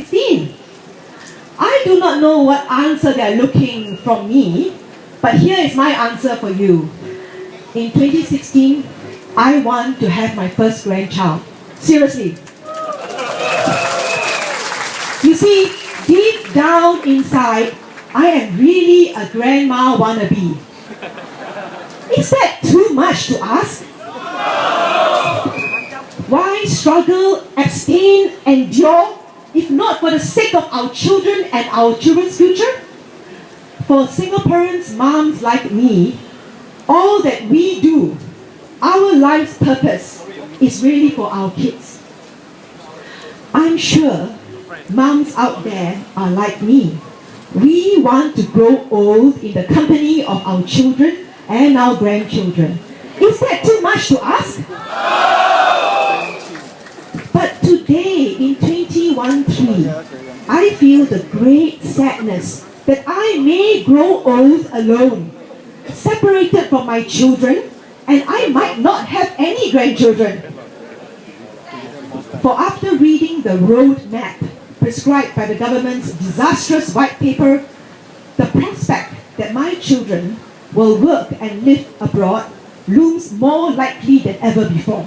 2016. I do not know what answer they're looking from me, but here is my answer for you. In 2016, I want to have my first grandchild. Seriously. You see, deep down inside, I am really a grandma wannabe. Is that too much to ask? Why struggle, abstain, endure, if not for the sake of our children and our children's future? For Singaporeans, moms like me, all that we do, our life's purpose, is really for our kids. I'm sure moms out there are like me. We want to grow old in the company of our children and our grandchildren. Is that too much to ask? But today, in 2013, I feel the great sadness that I may grow old alone, separated from my children, and I might not have any grandchildren. For after reading the roadmap prescribed by the government's disastrous white paper, the prospect that my children will work and live abroad looms more likely than ever before.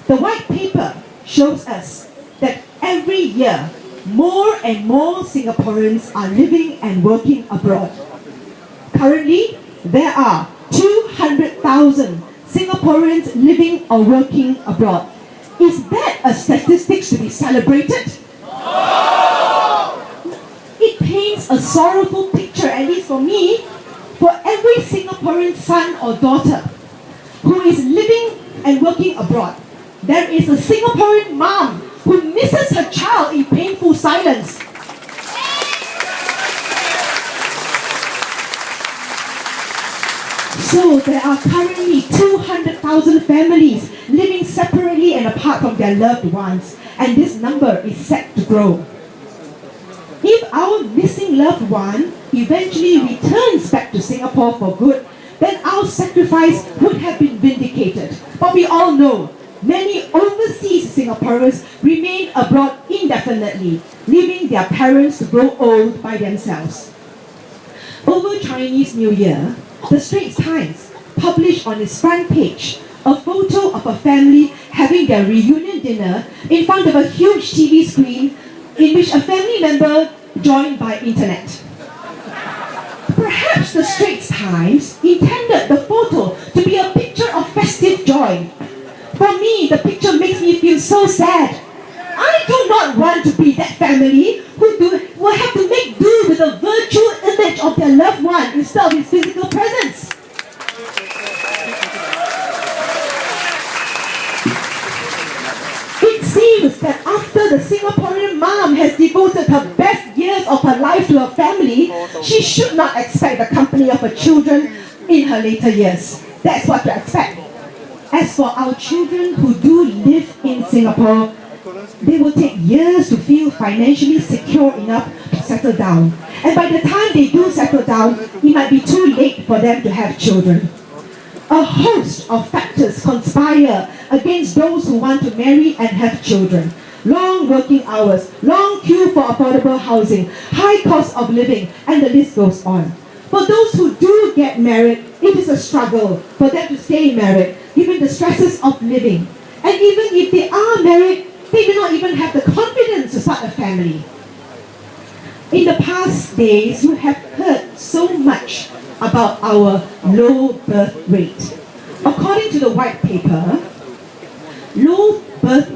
The white paper shows us that every year, more and more Singaporeans are living and working abroad. Currently, there are 200,000 Singaporeans living or working abroad. Is that a statistic to be celebrated? It paints a sorrowful picture, at least for me, for every Singaporean son or daughter who is living and working abroad. There is a Singaporean mom who misses her child in painful silence. So there are currently 200,000 families living separately and apart from their loved ones, and this number is set to grow. If our missing loved one eventually returns back to Singapore for good, then our sacrifice would have been vindicated. But we all know many overseas Singaporeans remain abroad indefinitely, leaving their parents to grow old by themselves. Over Chinese New Year, the Straits Times published on its front page a photo of a family having their reunion dinner in front of a huge TV screen in which a family member joined by internet. Perhaps the Straits Times intended the photo to be a picture of festive joy. For me, the picture makes me feel so sad. I do not want to be that family who have to make do with a virtual image of their loved one instead of his physical presence. It seems that after the Singaporean mom has devoted her best years of her life to her family, she should not expect the company of her children in her later years. That's what to expect. As for our children who do live in Singapore, they will take years to feel financially secure enough to settle down. And by the time they do settle down, it might be too late for them to have children. A host of factors conspire against those who want to marry and have children. Long working hours, long queue for affordable housing, high cost of living, and the list goes on. For those who do get married, it is a struggle for them to stay married, given the stresses of living. And even if they are married, they do not even have the confidence to start a family. In the past days, you have heard so much about our low birth rate. According to the white paper, low birth